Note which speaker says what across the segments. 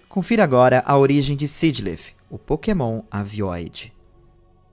Speaker 1: Confira agora a origem de Sigilyph, o Pokémon Avioide.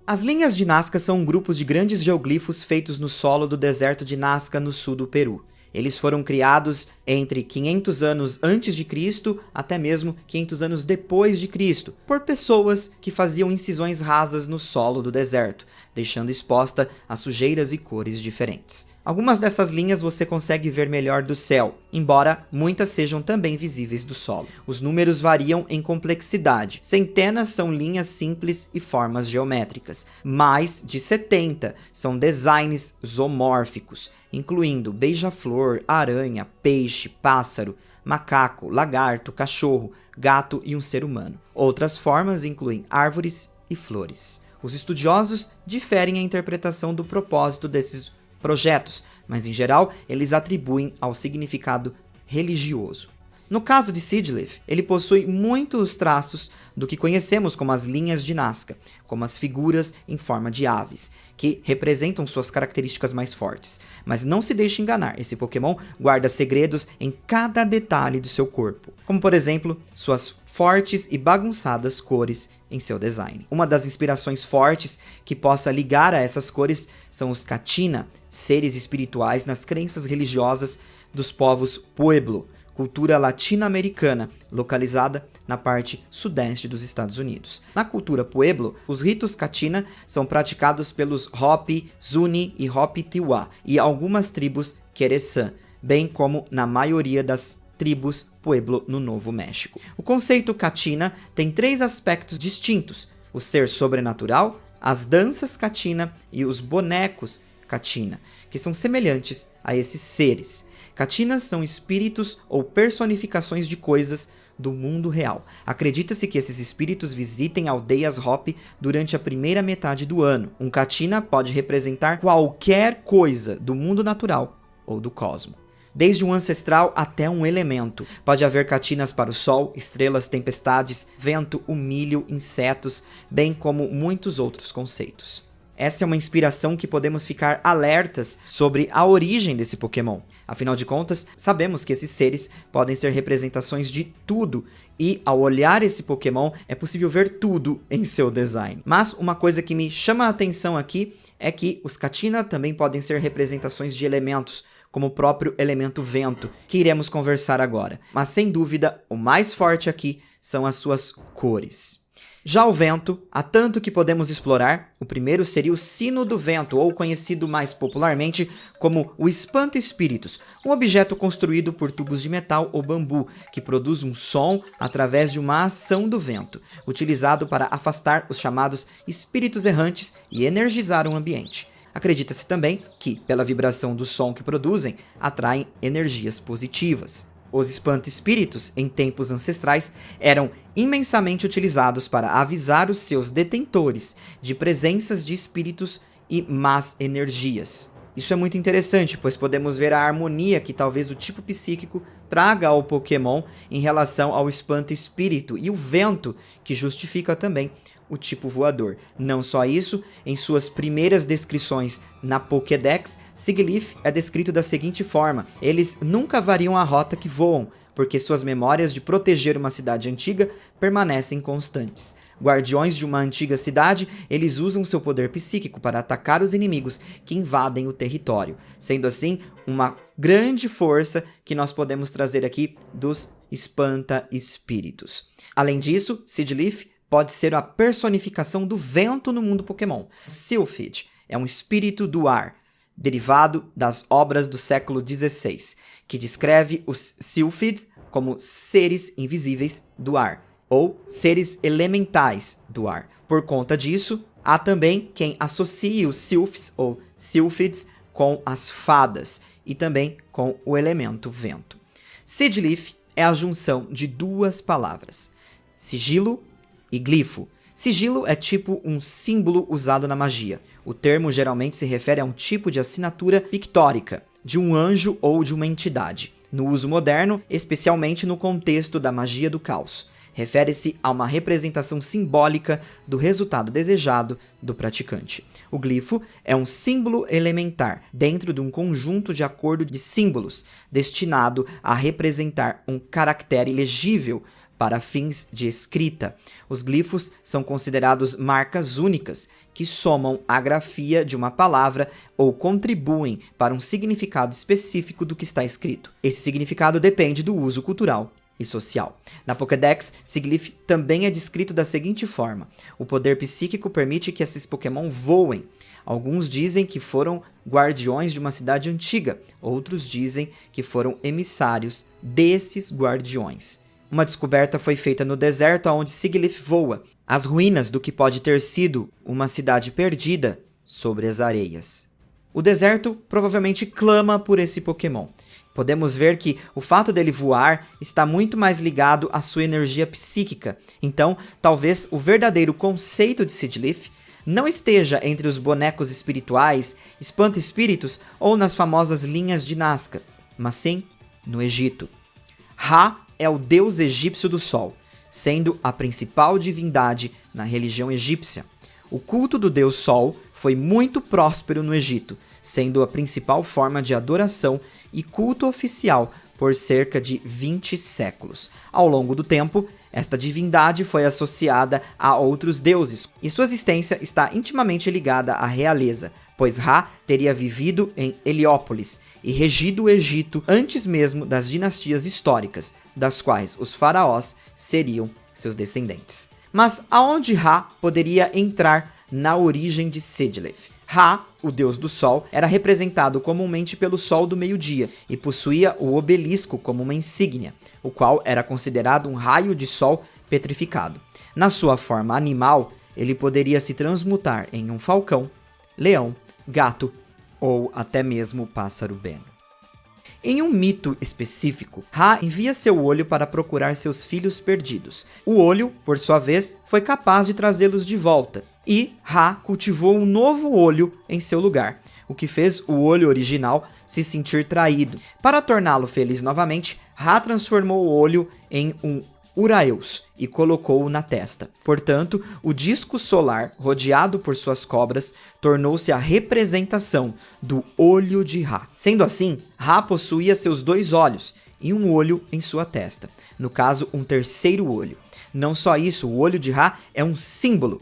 Speaker 1: As linhas de Nazca são grupos de grandes geoglifos feitos no solo do deserto de Nazca, no sul do Peru. Eles foram criados entre 500 anos antes de Cristo até mesmo 500 anos depois de Cristo, por pessoas que faziam incisões rasas no solo do deserto, deixando exposta a sujeiras e cores diferentes. Algumas dessas linhas você consegue ver melhor do céu, embora muitas sejam também visíveis do solo. Os números variam em complexidade. Centenas são linhas simples e formas geométricas. Mais de 70 são designs zoomórficos, incluindo beija-flor, aranha, peixe, pássaro, macaco, lagarto, cachorro, gato e um ser humano. Outras formas incluem árvores e flores. Os estudiosos diferem a interpretação do propósito desses projetos, mas em geral eles atribuem ao significado religioso. No caso de Sigilyph, ele possui muitos traços do que conhecemos como as linhas de Nazca, como as figuras em forma de aves, que representam suas características mais fortes. Mas não se deixe enganar, esse Pokémon guarda segredos em cada detalhe do seu corpo, como por exemplo, suas fortes e bagunçadas cores em seu design. Uma das inspirações fortes que possa ligar a essas cores são os Kachina, seres espirituais nas crenças religiosas dos povos Pueblo, cultura latino-americana, localizada na parte sudeste dos Estados Unidos. Na cultura Pueblo, os ritos Kachina são praticados pelos Hopi, Zuni e Hopi Tiwa e algumas tribos Queressã, bem como na maioria das tribos Pueblo no Novo México. O conceito Kachina tem 3 aspectos distintos: o ser sobrenatural, as danças Kachina e os bonecos Kachina, que são semelhantes a esses seres. Kachinas são espíritos ou personificações de coisas do mundo real. Acredita-se que esses espíritos visitem aldeias Hopi durante a primeira metade do ano. Um Kachina pode representar qualquer coisa do mundo natural ou do cosmos, desde um ancestral até um elemento. Pode haver Kachinas para o sol, estrelas, tempestades, vento, o milho, insetos, bem como muitos outros conceitos. Essa é uma inspiração que podemos ficar alertas sobre a origem desse Pokémon. Afinal de contas, sabemos que esses seres podem ser representações de tudo e, ao olhar esse Pokémon, é possível ver tudo em seu design. Mas uma coisa que me chama a atenção aqui é que os Kachina também podem ser representações de elementos, como o próprio elemento vento, que iremos conversar agora. Mas sem dúvida, o mais forte aqui são as suas cores. Já o vento, há tanto que podemos explorar. O primeiro seria o Sino do Vento, ou conhecido mais popularmente como o Espanta-Espíritos, um objeto construído por tubos de metal ou bambu, que produz um som através de uma ação do vento, utilizado para afastar os chamados espíritos errantes e energizar o ambiente. Acredita-se também que, pela vibração do som que produzem, atraem energias positivas. Os espanta-espíritos, em tempos ancestrais, eram imensamente utilizados para avisar os seus detentores de presenças de espíritos e más energias. Isso é muito interessante, pois podemos ver a harmonia que talvez o tipo psíquico traga ao Pokémon em relação ao espanta-espírito e o vento, que justifica também o tipo voador. Não só isso, em suas primeiras descrições na Pokédex, Sigilyph é descrito da seguinte forma: eles nunca variam a rota que voam, porque suas memórias de proteger uma cidade antiga permanecem constantes. Guardiões de uma antiga cidade, eles usam seu poder psíquico para atacar os inimigos que invadem o território, sendo assim uma grande força que nós podemos trazer aqui dos espanta-espíritos. Além disso, Sigilyph pode ser a personificação do vento no mundo Pokémon. Sylphid é um espírito do ar, derivado das obras do século XVI, que descreve os Sylphids como seres invisíveis do ar, ou seres elementais do ar. Por conta disso, há também quem associe os Sylphs ou Sylphids com as fadas e também com o elemento vento. Sigilyph é a junção de 2 palavras, sigilo e glifo. Sigilo é tipo um símbolo usado na magia. O termo geralmente se refere a um tipo de assinatura pictórica, de um anjo ou de uma entidade. No uso moderno, especialmente no contexto da magia do caos, refere-se a uma representação simbólica do resultado desejado do praticante. O glifo é um símbolo elementar dentro de um conjunto de acordo de símbolos, destinado a representar um caractere legível para fins de escrita. Os glifos são considerados marcas únicas, que somam a grafia de uma palavra ou contribuem para um significado específico do que está escrito. Esse significado depende do uso cultural e social. Na Pokédex, Sigilyph também é descrito da seguinte forma: o poder psíquico permite que esses Pokémon voem. Alguns dizem que foram guardiões de uma cidade antiga, outros dizem que foram emissários desses guardiões. Uma descoberta foi feita no deserto onde Sigilyph voa, as ruínas do que pode ter sido uma cidade perdida sobre as areias. O deserto provavelmente clama por esse Pokémon. Podemos ver que o fato dele voar está muito mais ligado à sua energia psíquica. Então, talvez o verdadeiro conceito de Sigilyph não esteja entre os bonecos espirituais, espanta-espíritos ou nas famosas linhas de Nazca, mas sim no Egito. Ra é o deus egípcio do sol, sendo a principal divindade na religião egípcia. O culto do deus Sol foi muito próspero no Egito, sendo a principal forma de adoração e culto oficial por cerca de 20 séculos. Ao longo do tempo, esta divindade foi associada a outros deuses, e sua existência está intimamente ligada à realeza, pois Ra teria vivido em Heliópolis e regido o Egito antes mesmo das dinastias históricas, das quais os faraós seriam seus descendentes. Mas aonde Ra poderia entrar na origem de Sigilyph? Ra, o deus do sol, era representado comumente pelo sol do meio-dia e possuía o obelisco como uma insígnia, o qual era considerado um raio de sol petrificado. Na sua forma animal, ele poderia se transmutar em um falcão, leão, gato ou até mesmo pássaro beno. Em um mito específico, Ra envia seu olho para procurar seus filhos perdidos. O olho, por sua vez, foi capaz de trazê-los de volta, e Ra cultivou um novo olho em seu lugar, o que fez o olho original se sentir traído. Para torná-lo feliz novamente, Ra transformou o olho em um Uraeus e colocou-o na testa. Portanto, o disco solar, rodeado por suas cobras, tornou-se a representação do olho de Ra. Sendo assim, Ra possuía seus 2 olhos e um olho em sua testa. No caso, um terceiro olho. Não só isso, o olho de Ra é um símbolo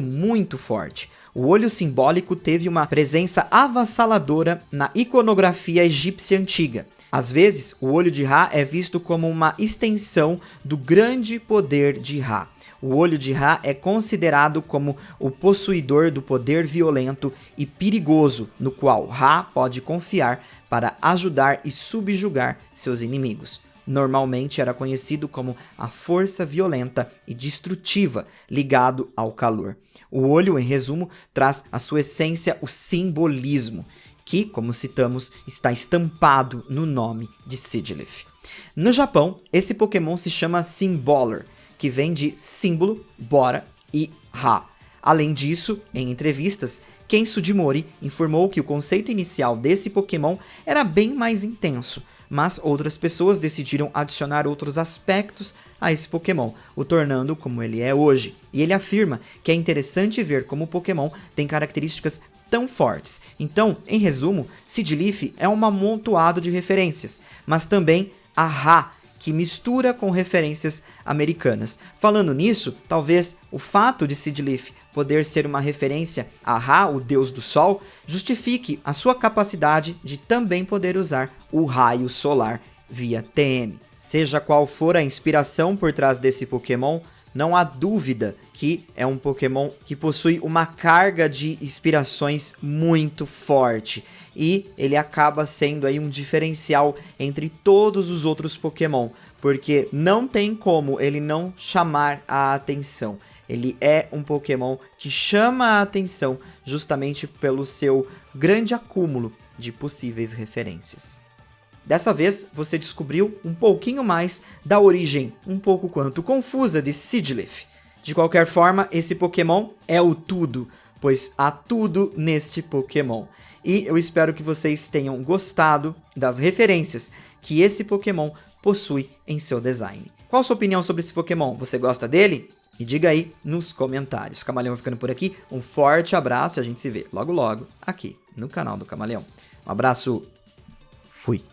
Speaker 1: muito forte. O olho simbólico teve uma presença avassaladora na iconografia egípcia antiga. Às vezes, o olho de Ra é visto como uma extensão do grande poder de Ra. O olho de Ra é considerado como o possuidor do poder violento e perigoso, no qual Ra pode confiar para ajudar e subjugar seus inimigos. Normalmente era conhecido como a força violenta e destrutiva ligado ao calor. O olho, em resumo, traz a sua essência o simbolismo, que, como citamos, está estampado no nome de Sigilyph. No Japão, esse Pokémon se chama Symbolor, que vem de símbolo, Bora e Ra. Além disso, em entrevistas, Ken Sugimori informou que o conceito inicial desse Pokémon era bem mais intenso, mas outras pessoas decidiram adicionar outros aspectos a esse Pokémon, o tornando como ele é hoje. E ele afirma que é interessante ver como o Pokémon tem características tão fortes. Então, em resumo, Sigilyph é um amontoado de referências, mas também a Ra, que mistura com referências americanas. Falando nisso, talvez o fato de Sigilyph poder ser uma referência a Ra, o deus do sol, justifique a sua capacidade de também poder usar o raio solar via TM. Seja qual for a inspiração por trás desse Pokémon, não há dúvida que é um Pokémon que possui uma carga de inspirações muito forte. E ele acaba sendo aí um diferencial entre todos os outros Pokémon, porque não tem como ele não chamar a atenção. Ele é um Pokémon que chama a atenção justamente pelo seu grande acúmulo de possíveis referências. Dessa vez, você descobriu um pouquinho mais da origem, um pouco quanto confusa, de Sigilyph. De qualquer forma, esse Pokémon é o tudo, pois há tudo neste Pokémon. E eu espero que vocês tenham gostado das referências que esse Pokémon possui em seu design. Qual a sua opinião sobre esse Pokémon? Você gosta dele? Me diga aí nos comentários. Camaleão vai ficando por aqui. Um forte abraço e a gente se vê logo logo aqui no canal do Camaleão. Um abraço. Fui.